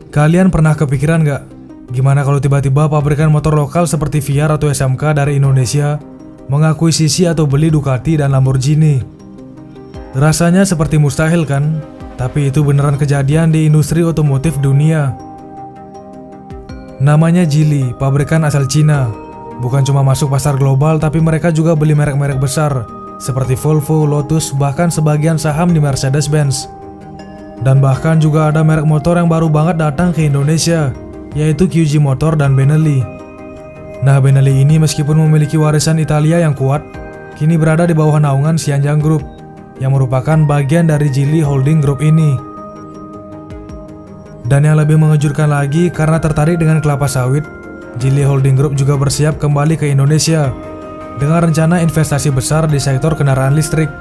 Kalian pernah kepikiran gak? Gimana kalau tiba-tiba pabrikan motor lokal seperti VR atau SMK dari Indonesia mengakuisisi atau beli Ducati dan Lamborghini? Rasanya seperti mustahil kan? Tapi itu beneran kejadian di industri otomotif dunia. Namanya Geely, pabrikan asal Cina. Bukan cuma masuk pasar global, tapi mereka juga beli merek-merek besar seperti Volvo, Lotus, bahkan sebagian saham di Mercedes-Benz. Dan bahkan juga ada merek motor yang baru banget datang ke Indonesia, yaitu QG Motor dan Benelli. Nah, Benelli ini meskipun memiliki warisan Italia yang kuat, kini berada di bawah naungan Xianjiang Group, yang merupakan bagian dari Geely Holding Group ini. Dan yang lebih mengejutkan lagi, karena tertarik dengan kelapa sawit, Geely Holding Group juga bersiap kembali ke Indonesia dengan rencana investasi besar di sektor kendaraan listrik.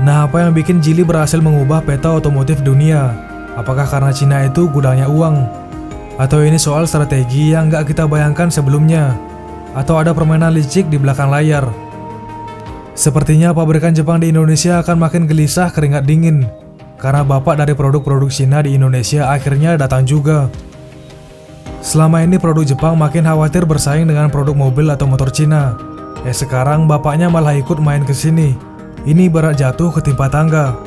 Nah, apa yang bikin Geely berhasil mengubah peta otomotif dunia? Apakah karena Cina itu gudangnya uang? Atau ini soal strategi yang gak kita bayangkan sebelumnya? Atau ada permainan licik di belakang layar? Sepertinya pabrikan Jepang di Indonesia akan makin gelisah keringat dingin, karena bapak dari produk-produk Cina di Indonesia akhirnya datang juga. Selama ini produk Jepang makin khawatir bersaing dengan produk mobil atau motor Cina. Sekarang bapaknya malah ikut main ke sini. Ini berat jatuh ketimpa tangga.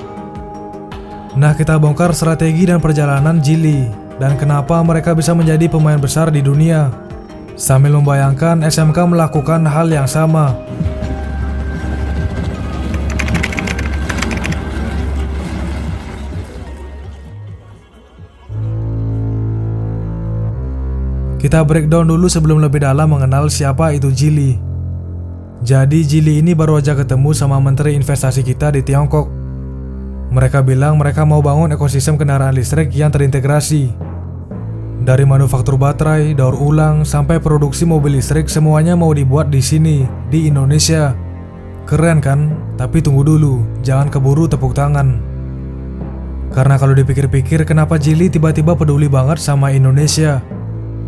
Nah, kita bongkar strategi dan perjalanan Geely dan kenapa mereka bisa menjadi pemain besar di dunia, sambil membayangkan SMK melakukan hal yang sama. Kita breakdown dulu sebelum lebih dalam mengenal siapa itu Geely. Jadi Geely ini baru aja ketemu sama Menteri Investasi kita di Tiongkok. Mereka bilang mereka mau bangun ekosistem kendaraan listrik yang terintegrasi. Dari manufaktur baterai, daur ulang, sampai produksi mobil listrik semuanya mau dibuat di sini, di Indonesia. Keren kan? Tapi tunggu dulu, jangan keburu tepuk tangan. Karena kalau dipikir-pikir, kenapa Geely tiba-tiba peduli banget sama Indonesia?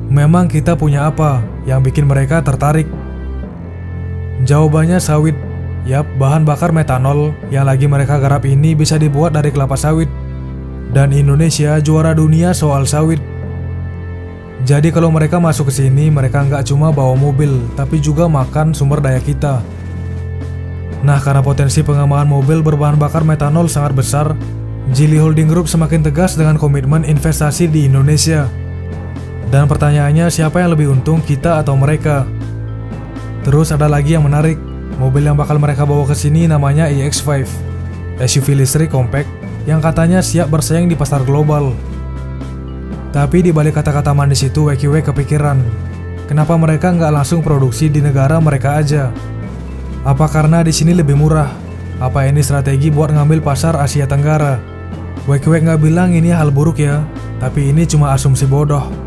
Memang kita punya apa yang bikin mereka tertarik? Jawabannya sawit. Yap, bahan bakar metanol yang lagi mereka garap ini bisa dibuat dari kelapa sawit. Dan Indonesia juara dunia soal sawit. Jadi kalau mereka masuk ke sini, mereka nggak cuma bawa mobil, tapi juga makan sumber daya kita. Nah, karena potensi pengembangan mobil berbahan bakar metanol sangat besar, Geely Holding Group semakin tegas dengan komitmen investasi di Indonesia. Dan pertanyaannya, siapa yang lebih untung, kita atau mereka? Terus ada lagi yang menarik, mobil yang bakal mereka bawa ke sini namanya iX5, SUV listrik compact yang katanya siap bersaing di pasar global. Tapi di balik kata-kata manis itu, WQW kepikiran, kenapa mereka nggak langsung produksi di negara mereka aja? Apa karena di sini lebih murah? Apa ini strategi buat ngambil pasar Asia Tenggara? WQW nggak bilang ini hal buruk ya, tapi ini cuma asumsi bodoh.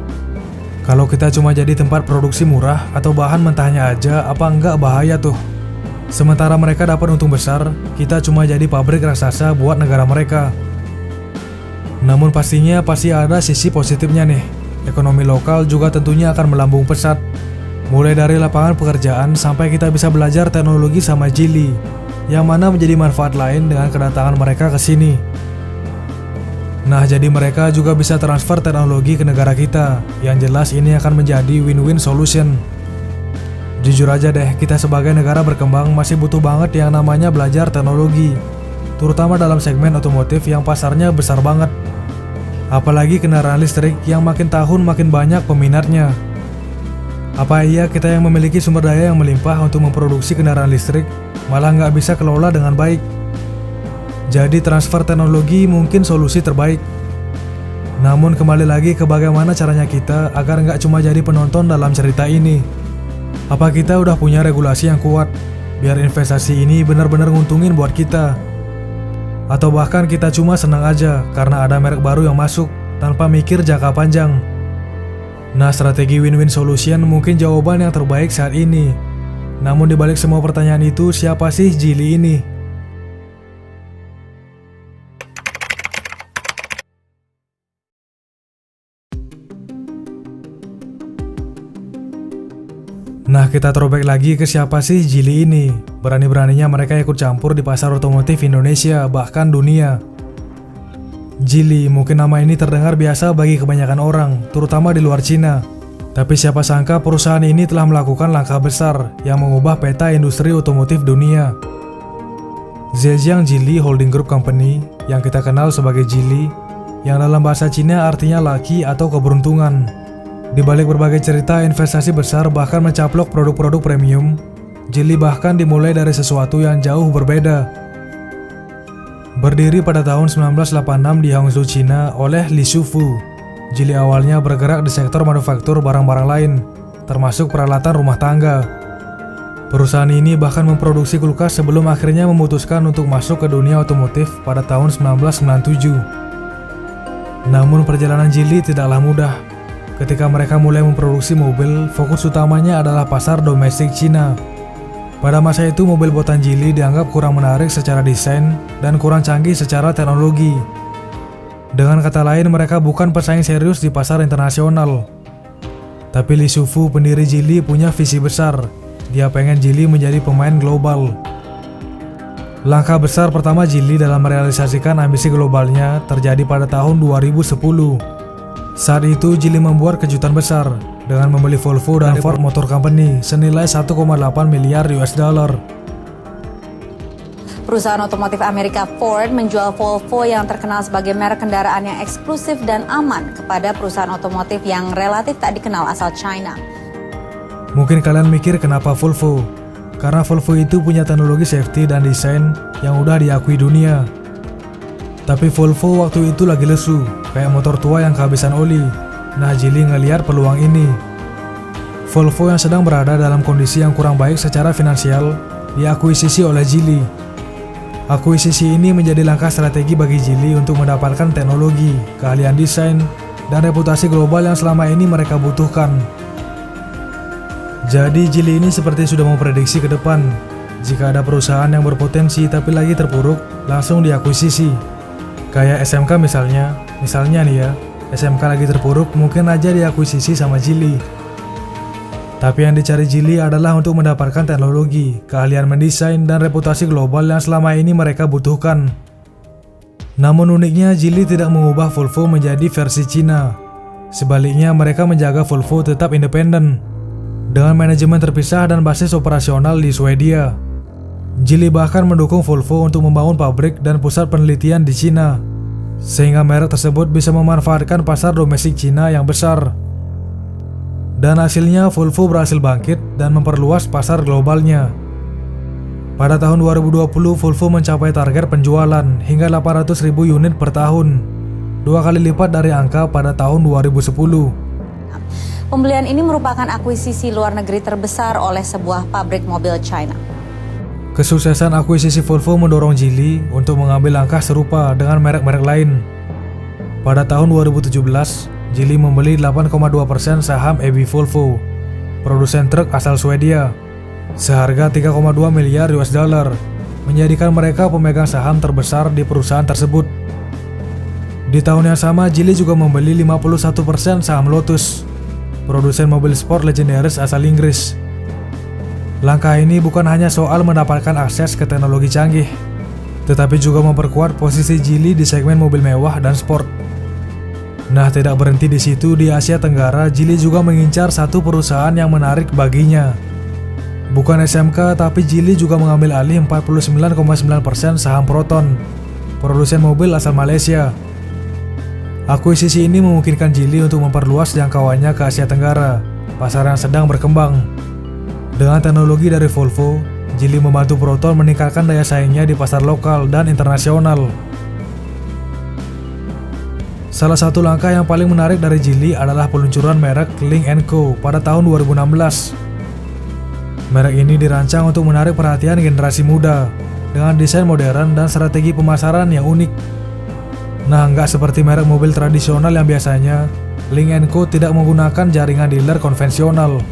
Kalau kita cuma jadi tempat produksi murah atau bahan mentahnya aja, apa enggak bahaya tuh? Sementara mereka dapat untung besar, kita cuma jadi pabrik raksasa buat negara mereka. Namun pastinya pasti ada sisi positifnya nih. Ekonomi lokal juga tentunya akan melambung pesat. Mulai dari lapangan pekerjaan sampai kita bisa belajar teknologi sama Geely, yang mana menjadi manfaat lain dengan kedatangan mereka ke sini. Nah, jadi mereka juga bisa transfer teknologi ke negara kita. Yang jelas ini akan menjadi win-win solution. Jujur aja deh, kita sebagai negara berkembang masih butuh banget yang namanya belajar teknologi, terutama dalam segmen otomotif yang pasarnya besar banget. Apalagi kendaraan listrik yang makin tahun makin banyak peminatnya. Apa iya kita yang memiliki sumber daya yang melimpah untuk memproduksi kendaraan listrik malah nggak bisa kelola dengan baik? Jadi transfer teknologi mungkin solusi terbaik. Namun kembali lagi ke bagaimana caranya kita agar nggak cuma jadi penonton dalam cerita ini. Apa kita udah punya regulasi yang kuat biar investasi ini benar-benar nguntungin buat kita? Atau bahkan kita cuma senang aja karena ada merek baru yang masuk tanpa mikir jangka panjang? Nah, strategi win-win solution mungkin jawaban yang terbaik saat ini. Namun dibalik semua pertanyaan itu, siapa sih Geely ini? Nah, kita throwback lagi ke siapa sih Geely ini. Berani-beraninya mereka ikut campur di pasar otomotif Indonesia, bahkan dunia. Geely, mungkin nama ini terdengar biasa bagi kebanyakan orang, terutama di luar Cina. Tapi siapa sangka perusahaan ini telah melakukan langkah besar yang mengubah peta industri otomotif dunia. Zhejiang Geely Holding Group Company, yang kita kenal sebagai Geely, yang dalam bahasa Cina artinya laki atau keberuntungan. Di balik berbagai cerita investasi besar bahkan mencaplok produk-produk premium, Geely bahkan dimulai dari sesuatu yang jauh berbeda. Berdiri pada tahun 1986 di Hangzhou, Cina oleh Li Shufu, Geely awalnya bergerak di sektor manufaktur barang-barang lain, termasuk peralatan rumah tangga. Perusahaan ini bahkan memproduksi kulkas sebelum akhirnya memutuskan untuk masuk ke dunia otomotif pada tahun 1997. Namun perjalanan Geely tidaklah mudah. Ketika mereka mulai memproduksi mobil, fokus utamanya adalah pasar domestik Cina. Pada masa itu, mobil buatan Geely dianggap kurang menarik secara desain dan kurang canggih secara teknologi. Dengan kata lain, mereka bukan pesaing serius di pasar internasional. Tapi Li Shufu, pendiri Geely, punya visi besar. Dia pengen Geely menjadi pemain global. Langkah besar pertama Geely dalam merealisasikan ambisi globalnya terjadi pada tahun 2010. Saat itu Geely membuat kejutan besar dengan membeli Volvo dan Ford Motor Company senilai 1,8 miliar US dollar. Perusahaan otomotif Amerika Ford menjual Volvo yang terkenal sebagai merek kendaraan yang eksklusif dan aman kepada perusahaan otomotif yang relatif tak dikenal asal China. Mungkin kalian mikir kenapa Volvo? Karena Volvo itu punya teknologi safety dan desain yang udah diakui dunia. Tapi Volvo waktu itu lagi lesu, kayak motor tua yang kehabisan oli. Nah, Geely ngelihat peluang ini. Volvo yang sedang berada dalam kondisi yang kurang baik secara finansial diakuisisi oleh Geely. Akuisisi ini menjadi langkah strategi bagi Geely untuk mendapatkan teknologi, keahlian desain, dan reputasi global yang selama ini mereka butuhkan. Jadi Geely ini seperti sudah memprediksi ke depan. Jika ada perusahaan yang berpotensi tapi lagi terpuruk, langsung diakuisisi. Kayak SMK misalnya nih ya, SMK lagi terpuruk, mungkin aja diakuisisi sama Geely. Tapi yang dicari Geely adalah untuk mendapatkan teknologi, keahlian mendesain, dan reputasi global yang selama ini mereka butuhkan. Namun uniknya Geely tidak mengubah Volvo menjadi versi Cina. Sebaliknya mereka menjaga Volvo tetap independen, dengan manajemen terpisah dan basis operasional di Swedia. Geely bahkan mendukung Volvo untuk membangun pabrik dan pusat penelitian di Cina, sehingga merek tersebut bisa memanfaatkan pasar domestik Cina yang besar. Dan hasilnya Volvo berhasil bangkit dan memperluas pasar globalnya. Pada tahun 2020, Volvo mencapai target penjualan hingga 800.000 unit per tahun, 2 kali lipat dari angka pada tahun 2010. Pembelian ini merupakan akuisisi luar negeri terbesar oleh sebuah pabrik mobil China. Kesuksesan akuisisi Volvo mendorong Geely untuk mengambil langkah serupa dengan merek-merek lain. Pada tahun 2017, Geely membeli 8,2% saham AB Volvo, produsen truk asal Swedia, seharga 3,2 miliar US dollar, menjadikan mereka pemegang saham terbesar di perusahaan tersebut. Di tahun yang sama, Geely juga membeli 51% saham Lotus, produsen mobil sport legendaris asal Inggris. Langkah ini bukan hanya soal mendapatkan akses ke teknologi canggih, tetapi juga memperkuat posisi Geely di segmen mobil mewah dan sport. Nah, tidak berhenti di situ. Di Asia Tenggara, Geely juga mengincar satu perusahaan yang menarik baginya. Bukan SMK, tapi Geely juga mengambil alih 49,9% saham Proton, produsen mobil asal Malaysia. Akuisisi ini memungkinkan Geely untuk memperluas jangkauannya ke Asia Tenggara, pasar yang sedang berkembang. Dengan teknologi dari Volvo, Geely membantu Proton meningkatkan daya saingnya di pasar lokal dan internasional. Salah satu langkah yang paling menarik dari Geely adalah peluncuran merek Lynk & Co pada tahun 2016. Merek ini dirancang untuk menarik perhatian generasi muda dengan desain modern dan strategi pemasaran yang unik. Nah, nggak seperti merek mobil tradisional yang biasanya, Lynk & Co tidak menggunakan jaringan dealer konvensional.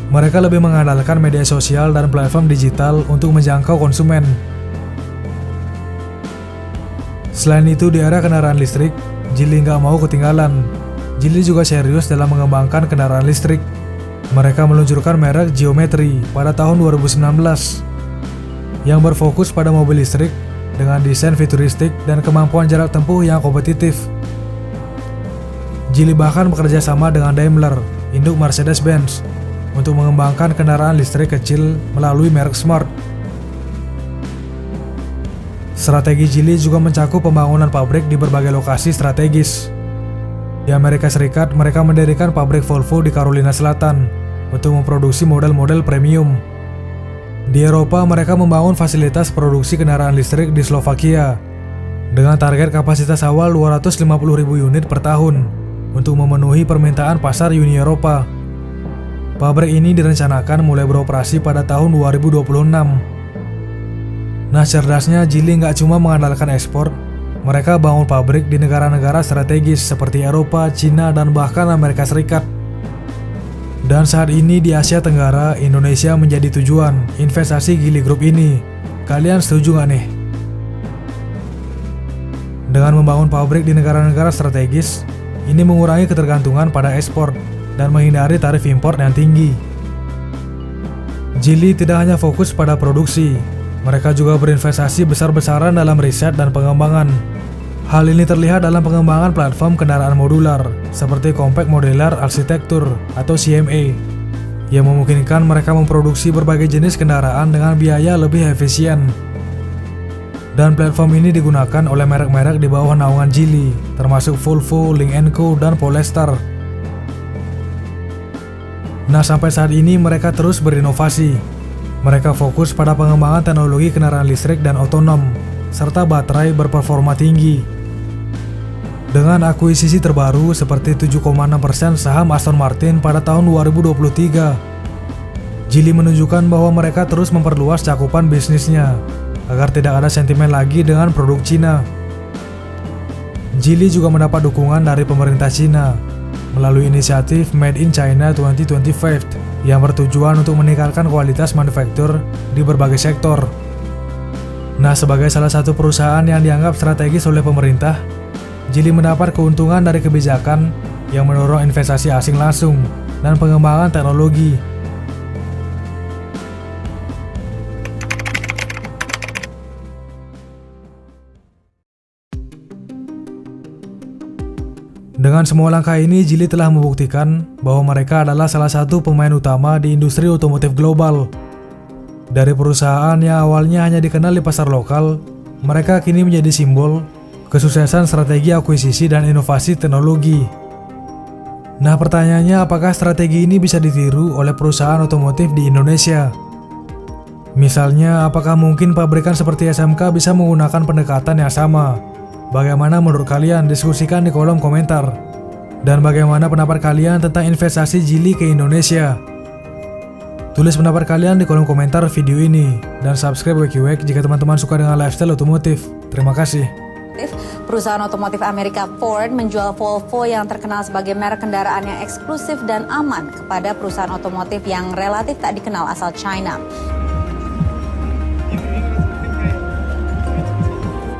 Mereka lebih mengandalkan media sosial dan platform digital untuk menjangkau konsumen. Selain itu, di era kendaraan listrik, Geely nggak mau ketinggalan. Geely juga serius dalam mengembangkan kendaraan listrik. Mereka meluncurkan merek Geometry pada tahun 2019 yang berfokus pada mobil listrik dengan desain futuristik dan kemampuan jarak tempuh yang kompetitif. Geely bahkan bekerja sama dengan Daimler, induk Mercedes-Benz, untuk mengembangkan kendaraan listrik kecil melalui merek Smart. Strategi Geely juga mencakup pembangunan pabrik di berbagai lokasi strategis. Di Amerika Serikat, mereka mendirikan pabrik Volvo di Carolina Selatan untuk memproduksi model-model premium. Di Eropa, mereka membangun fasilitas produksi kendaraan listrik di Slovakia dengan target kapasitas awal 250.000 unit per tahun untuk memenuhi permintaan pasar Uni Eropa. Pabrik ini direncanakan mulai beroperasi pada tahun 2026. Nah, cerdasnya Geely nggak cuma mengandalkan ekspor, mereka bangun pabrik di negara-negara strategis seperti Eropa, Cina, dan bahkan Amerika Serikat. Dan saat ini di Asia Tenggara, Indonesia menjadi tujuan investasi Geely Group ini. Kalian setuju nggak nih? Dengan membangun pabrik di negara-negara strategis, ini mengurangi ketergantungan pada ekspor dan menghindari tarif impor yang tinggi. Geely tidak hanya fokus pada produksi, mereka juga berinvestasi besar-besaran dalam riset dan pengembangan. Hal ini terlihat dalam pengembangan platform kendaraan modular seperti Compact Modular Architecture atau CMA yang memungkinkan mereka memproduksi berbagai jenis kendaraan dengan biaya lebih efisien. Dan platform ini digunakan oleh merek-merek di bawah naungan Geely, termasuk Volvo, Lynk & Co, dan Polestar. Nah, sampai saat ini mereka terus berinovasi. Mereka fokus pada pengembangan teknologi kendaraan listrik dan otonom, serta baterai berperforma tinggi. Dengan akuisisi terbaru seperti 7,6% saham Aston Martin pada tahun 2023, Geely menunjukkan bahwa mereka terus memperluas cakupan bisnisnya agar tidak ada sentimen lagi dengan produk Cina. Geely juga mendapat dukungan dari pemerintah Cina melalui inisiatif Made in China 2025 yang bertujuan untuk meningkatkan kualitas manufaktur di berbagai sektor. Nah, sebagai salah satu perusahaan yang dianggap strategis oleh pemerintah, Geely mendapat keuntungan dari kebijakan yang mendorong investasi asing langsung dan pengembangan teknologi. Dengan semua langkah ini, Geely telah membuktikan bahwa mereka adalah salah satu pemain utama di industri otomotif global. Dari perusahaan yang awalnya hanya dikenal di pasar lokal, mereka kini menjadi simbol kesuksesan strategi akuisisi dan inovasi teknologi. Nah, pertanyaannya, apakah strategi ini bisa ditiru oleh perusahaan otomotif di Indonesia? Misalnya, apakah mungkin pabrikan seperti SMK bisa menggunakan pendekatan yang sama? Bagaimana menurut kalian? Diskusikan di kolom komentar. Dan bagaimana pendapat kalian tentang investasi Geely ke Indonesia? Tulis pendapat kalian di kolom komentar video ini. Dan subscribe WeQuake jika teman-teman suka dengan lifestyle otomotif. Terima kasih. Perusahaan otomotif Amerika Ford menjual Volvo yang terkenal sebagai merek kendaraan yang eksklusif dan aman kepada perusahaan otomotif yang relatif tak dikenal asal China.